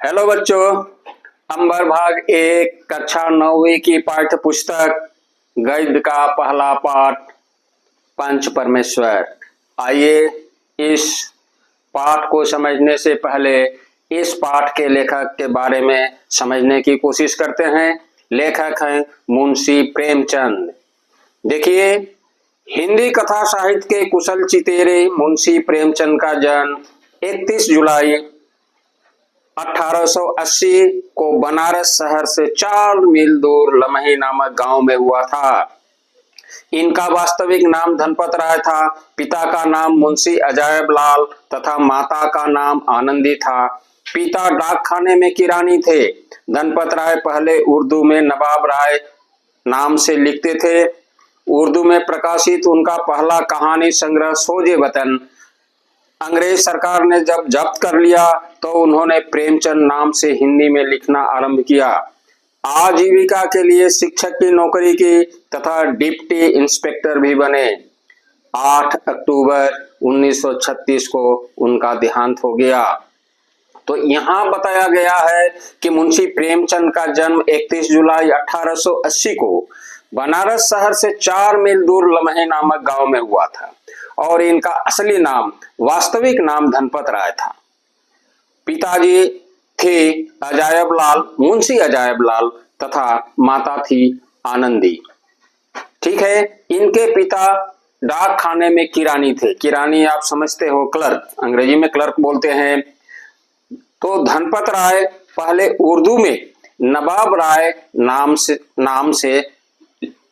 Hello बच्चों, अंबर भाग 1 कक्षा 9वीं की पाठ्य पुस्तक गद्य का पहला पाठ पंच परमेश्वर। आइए इस पाठ को समझने से पहले इस पाठ के लेखक के बारे में समझने की कोशिश करते हैं। लेखक हैं मुंशी प्रेमचंद। देखिए, हिंदी कथा साहित्य के कुशल चितेरे मुंशी प्रेमचंद का जन्म 31 जुलाई 1880 को बनारस शहर से 4 मील दूर लमही नामक गांव में हुआ था। इनका वास्तविक नाम धनपत राय था। पिता का नाम मुंशी अजायब लाल तथा माता का नाम आनंदी था। पिता डाकखाने में किरानी थे। धनपत राय पहले उर्दू में नवाब राय नाम से लिखते थे। उर्दू में प्रकाशित उनका पहला कहानी संग्रह सोजे वतन अंग्रेज सरकार ने जब जब्त कर लिया तो उन्होंने प्रेमचंद नाम से हिंदी में लिखना आरंभ किया। आजीविका के लिए शिक्षक की नौकरी की तथा डिप्टी इंस्पेक्टर भी बने। 8 अक्टूबर 1936 को उनका देहांत हो गया। तो यहाँ बताया गया है कि मुंशी प्रेमचंद का जन्म 31 जुलाई 1880 को बनारस शहर से 4 मील दूर लमही नामक गांव में हुआ था और इनका असली नाम, वास्तविक नाम धनपत राय था। पिताजी थे अजायब लाल, मुंशी अजायब लाल तथा माता थी आनंदी। ठीक है। इनके पिता डाक खाने में किरानी थे। किरानी आप समझते हो, क्लर्क, अंग्रेजी में क्लर्क बोलते हैं। तो धनपत राय पहले उर्दू में नवाब राय नाम से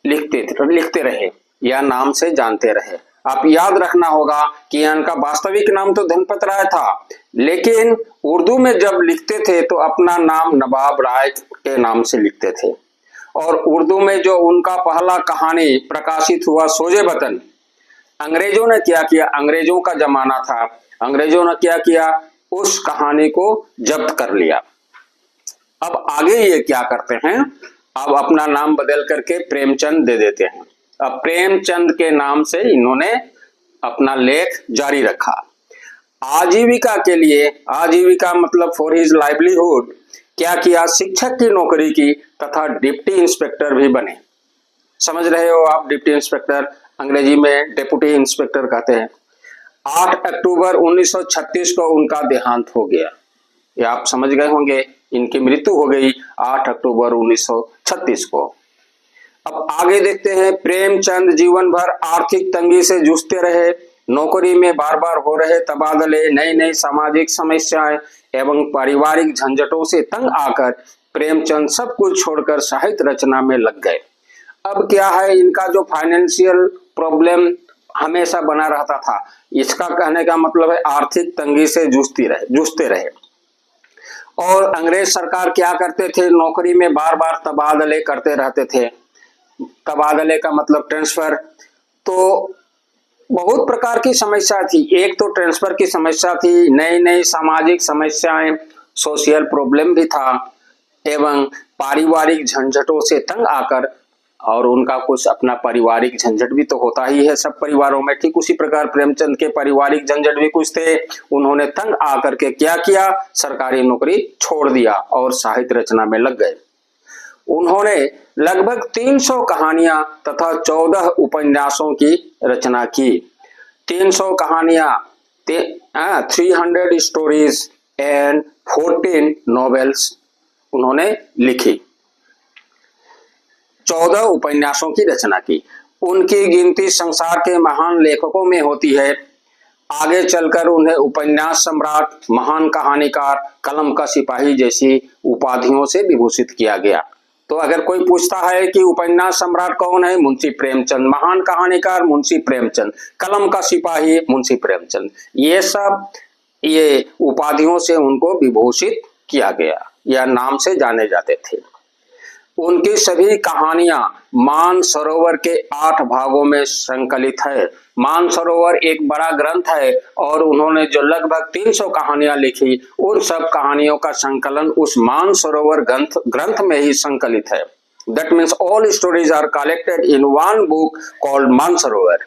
लिखते रहे या नाम से जानते रहे। आप याद रखना होगा कि इनका वास्तविक नाम तो धनपत राय था, लेकिन उर्दू में जब लिखते थे तो अपना नाम नवाब राय के नाम से लिखते थे। और उर्दू में जो उनका पहला कहानी प्रकाशित हुआ सोजे वतन, अंग्रेजों ने क्या किया, अंग्रेजों का जमाना था, अंग्रेजों ने क्या किया, उस कहानी को जब्त कर लिया। अब आगे ये क्या करते हैं, अब अपना नाम बदल करके प्रेमचंद दे देते हैं। अब प्रेमचंद के नाम से इन्होंने अपना लेख जारी रखा। आजीविका के लिए, आजीविका मतलब फॉर हिज लाइवलीहुड, क्या किया, शिक्षक की नौकरी की तथा डिप्टी इंस्पेक्टर भी बने। समझ रहे हो आप, डिप्टी इंस्पेक्टर अंग्रेजी में डेप्यूटी इंस्पेक्टर कहते हैं। 8 अक्टूबर 1936 को उनका देहांत हो गया। ये आप समझ गए होंगे, इनकी मृत्यु हो गई 8 अक्टूबर 1936 को। अब आगे देखते हैं। प्रेमचंद जीवन भर आर्थिक तंगी से जूझते रहे। नौकरी में बार बार हो रहे तबादले, नई नई सामाजिक समस्याएं एवं पारिवारिक झंझटों से तंग आकर प्रेमचंद सब कुछ छोड़कर साहित्य रचना में लग गए। अब क्या है, इनका जो फाइनेंशियल प्रॉब्लम हमेशा बना रहता था, इसका कहने का मतलब है आर्थिक तंगी से जूझते रहे। और अंग्रेज सरकार क्या करते थे, नौकरी में बार बार तबादले करते रहते थे। तबादले का मतलब ट्रांसफर। तो बहुत प्रकार की समस्या थी। एक तो ट्रांसफर की समस्या थी, नई नई सामाजिक समस्याएं, सोशल प्रॉब्लम भी था, एवं पारिवारिक झंझटों से तंग आकर, और उनका कुछ अपना पारिवारिक झंझट भी तो होता ही है सब परिवारों में, ठीक उसी प्रकार प्रेमचंद के पारिवारिक झंझट भी कुछ थे। उन्होंने तंग आकर के क्या किया, सरकारी नौकरी छोड़ दिया और साहित्य रचना में लग गए। उन्होंने लगभग 300 कहानियां तथा 14 उपन्यासों की रचना की। 300 कहानियां, 300 स्टोरीज एंड 14 नॉवेल्स उन्होंने लिखी। 14 उपन्यासों की रचना की। उनकी गिनती संसार के महान लेखकों में होती है। आगे चलकर उन्हें उपन्यास सम्राट, महान कहानीकार, कलम का सिपाही जैसी उपाधियों से विभूषित किया गया। तो अगर कोई पूछता है कि उपन्यास सम्राट कौन है, मुंशी प्रेमचंद, महान कहानीकार मुंशी प्रेमचंद, कलम का सिपाही मुंशी प्रेमचंद, ये उपाधियों से उनको विभूषित किया गया या नाम से जाने जाते थे। उनकी सभी कहानियां मानसरोवर के 8 भागों में संकलित है। मानसरोवर एक बड़ा ग्रंथ है और उन्होंने जो लगभग 300 कहानियां लिखी, उन सब कहानियों का संकलन उस मानसरोवर ग्रंथ में ही संकलित है। That means all stories are collected in one book called Mansarovar.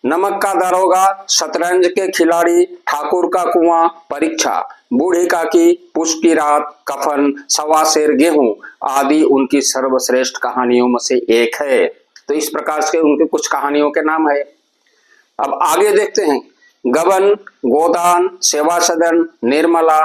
नमक का दरोगा, शतरंज के खिलाड़ी, ठाकुर का कुआं, परीक्षा, बूढ़ी काकी, पुष्प की रात, कफन, सवा सेर गेहूं आदि उनकी सर्वश्रेष्ठ कहानियों में से एक है। तो इस प्रकार से उनके कुछ कहानियों के नाम है। अब आगे देखते हैं। गबन, गोदान, सेवा सदन, निर्मला,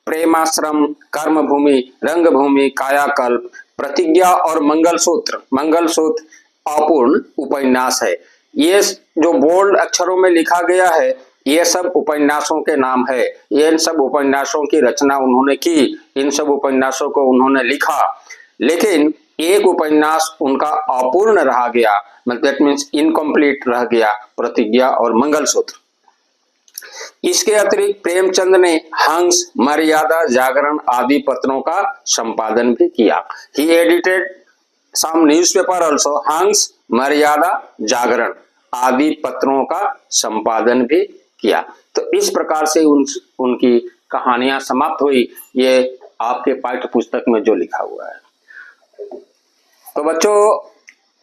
प्रेमाश्रम, कर्मभूमि, रंगभूमि, कायाकल्प, प्रतिज्ञा और मंगलसूत्र। मंगलसूत्र अपूर्ण उपन्यास है। ये जो बोल्ड अक्षरों में लिखा गया है ये सब उपन्यासों के नाम है। ये इन सब उपन्यासों की रचना उन्होंने की, इन सब उपन्यासों को उन्होंने लिखा, लेकिन एक उपन्यास उनका अपूर्ण रह गया, दैट मीन्स इनकम्प्लीट रह गया, प्रतिज्ञा और मंगलसूत्र। इसके अतिरिक्त प्रेमचंद ने हंस, मर्यादा, जागरण आदि पत्रों का संपादन भी किया। ही एडिटेड सम न्यूज़पेपर आल्सो। हंस, मर्यादा, जागरण आदि पत्रों का संपादन भी किया। तो इस प्रकार से उनकी कहानियां समाप्त हुई। ये आपके पाठ्य पुस्तक में जो लिखा हुआ है। तो बच्चों,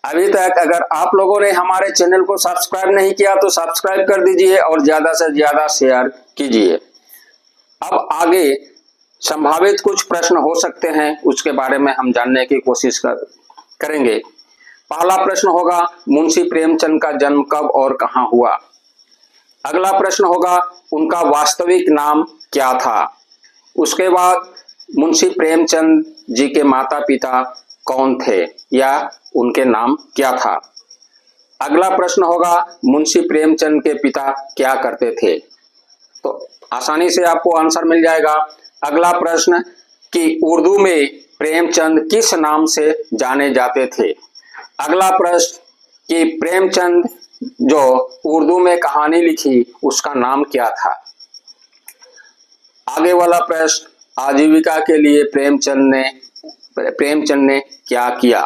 अभी तक अगर आप लोगों ने हमारे चैनल को सब्सक्राइब नहीं किया तो सब्सक्राइब कर दीजिए और ज्यादा से ज्यादा शेयर कीजिए। अब आगे संभावित कुछ प्रश्न हो सकते हैं, उसके बारे में हम जानने की कोशिश करेंगे। पहला प्रश्न होगा, मुंशी प्रेमचंद का जन्म कब और कहां हुआ। अगला प्रश्न होगा, उनका वास्तविक नाम क्या था। उसके बाद मुंशी प्रेमचंद जी के माता पिता कौन थे या उनके नाम क्या था। अगला प्रश्न होगा, मुंशी प्रेमचंद के पिता क्या करते थे। तो आसानी से आपको आंसर मिल जाएगा। अगला प्रश्न कि उर्दू में प्रेमचंद किस नाम से जाने जाते थे। अगला प्रश्न कि प्रेमचंद जो उर्दू में कहानी लिखी उसका नाम क्या था। आगे वाला प्रश्न, आजीविका के लिए प्रेमचंद ने क्या किया।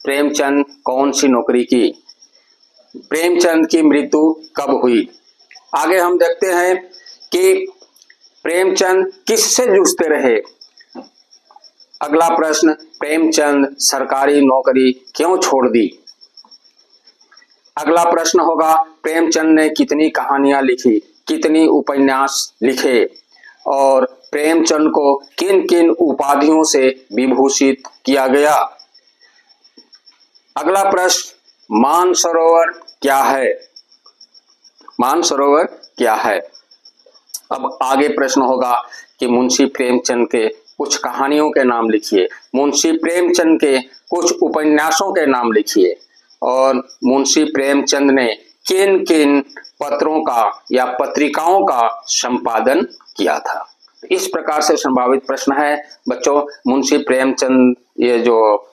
प्रेमचंद कौन सी नौकरी की। प्रेमचंद की मृत्यु कब हुई। आगे हम देखते हैं कि प्रेमचंद किससे जूझते रहे। अगला प्रश्न, प्रेमचंद सरकारी नौकरी क्यों छोड़ दी। अगला प्रश्न होगा, प्रेमचंद ने कितनी कहानियां लिखी, कितनी उपन्यास लिखे और प्रेमचंद को किन किन उपाधियों से विभूषित किया गया। अगला प्रश्न, मानसरोवर क्या है। मानसरोवर क्या है। अब आगे प्रश्न होगा कि मुंशी प्रेमचंद के कुछ कहानियों के नाम लिखिए, मुंशी प्रेमचंद के कुछ उपन्यासों के नाम लिखिए और मुंशी प्रेमचंद ने किन किन पत्रों का या पत्रिकाओं का संपादन किया था। इस प्रकार से संभावित प्रश्न है। बच्चों, मुंशी प्रेमचंद ये जो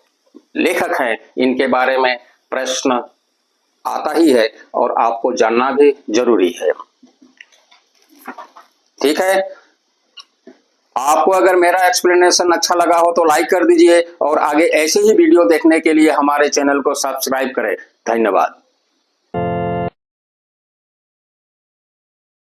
लेखक हैं इनके बारे में प्रश्न आता ही है और आपको जानना भी जरूरी है। ठीक है, आपको अगर मेरा एक्सप्लेनेशन अच्छा लगा हो तो लाइक कर दीजिए और आगे ऐसे ही वीडियो देखने के लिए हमारे चैनल को सब्सक्राइब करें। धन्यवाद।